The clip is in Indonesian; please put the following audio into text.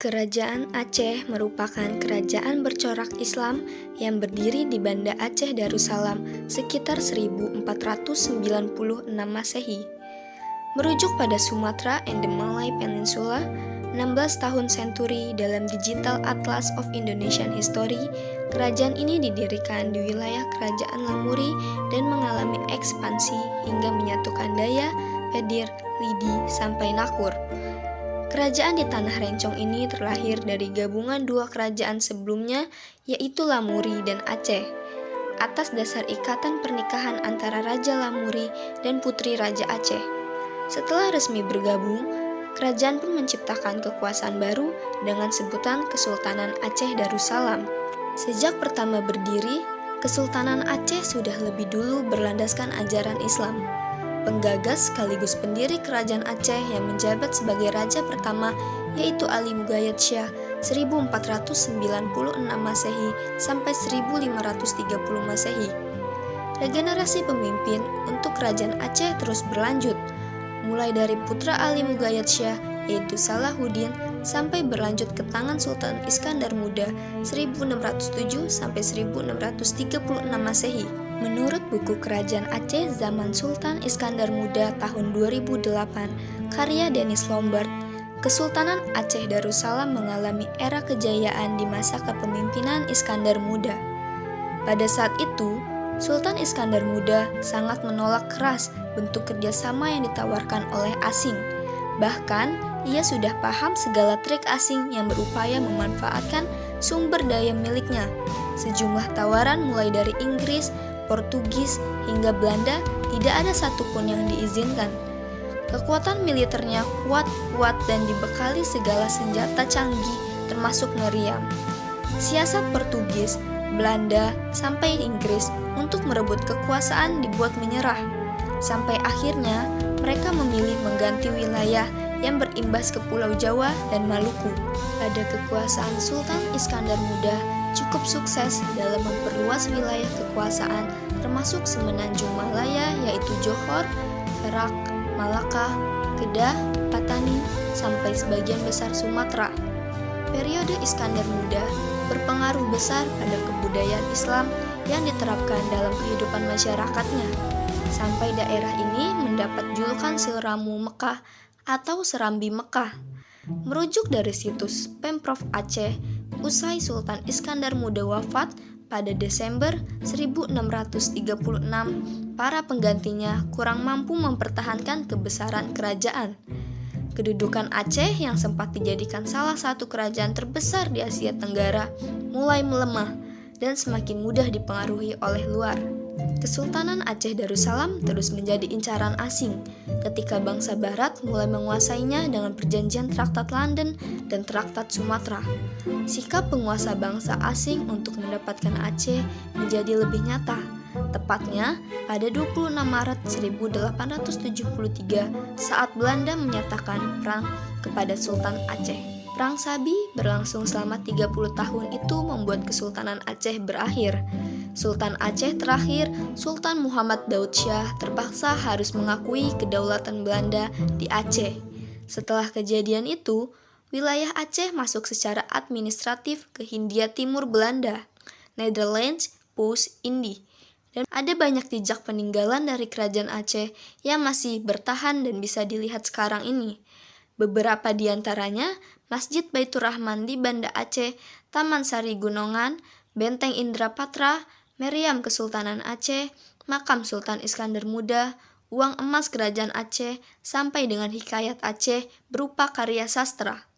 Kerajaan Aceh merupakan kerajaan bercorak Islam yang berdiri di Banda Aceh Darussalam sekitar 1496 Masehi. Merujuk pada Sumatera and the Malay Peninsula, 16 tahun senturi dalam Digital Atlas of Indonesian History, kerajaan ini didirikan di wilayah Kerajaan Lamuri dan mengalami ekspansi hingga menyatukan Daya, Pedir, Lidi, sampai Nakur. Kerajaan di Tanah Rencong ini terlahir dari gabungan dua kerajaan sebelumnya, yaitu Lamuri dan Aceh, atas dasar ikatan pernikahan antara Raja Lamuri dan Putri Raja Aceh. Setelah resmi bergabung, kerajaan pun menciptakan kekuasaan baru dengan sebutan Kesultanan Aceh Darussalam. Sejak pertama berdiri, Kesultanan Aceh sudah lebih dulu berlandaskan ajaran Islam. Penggagas sekaligus pendiri kerajaan Aceh yang menjabat sebagai raja pertama yaitu Ali Mughayat Shah 1496 Masehi sampai 1530 Masehi. Regenerasi pemimpin untuk kerajaan Aceh terus berlanjut, mulai dari putra Ali Mughayat Shah yaitu Salahuddin sampai berlanjut ke tangan Sultan Iskandar Muda 1607 sampai 1636 Masehi. Menurut buku Kerajaan Aceh Zaman Sultan Iskandar Muda tahun 2008, karya Dennis Lombard, Kesultanan Aceh Darussalam mengalami era kejayaan di masa kepemimpinan Iskandar Muda. Pada saat itu, Sultan Iskandar Muda sangat menolak keras bentuk kerjasama yang ditawarkan oleh asing. Bahkan, ia sudah paham segala trik asing yang berupaya memanfaatkan sumber daya miliknya. Sejumlah tawaran mulai dari Inggris, Portugis, hingga Belanda tidak ada satupun yang diizinkan. Kekuatan militernya kuat dan dibekali segala senjata canggih termasuk meriam. Siasat Portugis, Belanda, sampai Inggris untuk merebut kekuasaan dibuat menyerah. Sampai akhirnya mereka memilih mengganti wilayah yang berimbas ke Pulau Jawa dan Maluku. Pada kekuasaan Sultan Iskandar Muda cukup sukses dalam memperluas wilayah kekuasaan termasuk semenanjung Malaya yaitu Johor, Perak, Malaka, Kedah, Patani, sampai sebagian besar Sumatera. Periode Iskandar Muda berpengaruh besar pada kebudayaan Islam yang diterapkan dalam kehidupan masyarakatnya. Sampai daerah ini mendapat julukan Seramu Mekah atau Serambi Mekah. Merujuk dari situs Pemprov Aceh, usai Sultan Iskandar Muda wafat pada Desember 1636, para penggantinya kurang mampu mempertahankan kebesaran kerajaan. Kedudukan Aceh yang sempat dijadikan salah satu kerajaan terbesar di Asia Tenggara mulai melemah dan semakin mudah dipengaruhi oleh luar. Kesultanan Aceh Darussalam terus menjadi incaran asing ketika bangsa Barat mulai menguasainya dengan perjanjian Traktat London dan Traktat Sumatera. Sikap penguasa bangsa asing untuk mendapatkan Aceh menjadi lebih nyata, tepatnya pada 26 Maret 1873 saat Belanda menyatakan perang kepada Sultan Aceh. Perang Sabi berlangsung selama 30 tahun itu membuat Kesultanan Aceh berakhir. Sultan Aceh terakhir, Sultan Muhammad Daud Shah, terpaksa harus mengakui kedaulatan Belanda di Aceh. Setelah kejadian itu, wilayah Aceh masuk secara administratif ke Hindia Timur Belanda, Netherlands, Post-Indie. Dan ada banyak jejak peninggalan dari kerajaan Aceh yang masih bertahan dan bisa dilihat sekarang ini. Beberapa di antaranya Masjid Baitur Rahman di Banda Aceh, Taman Sari Gunungan, Benteng Indrapatra, Meriam Kesultanan Aceh, Makam Sultan Iskandar Muda, uang emas Kerajaan Aceh, sampai dengan Hikayat Aceh berupa karya sastra.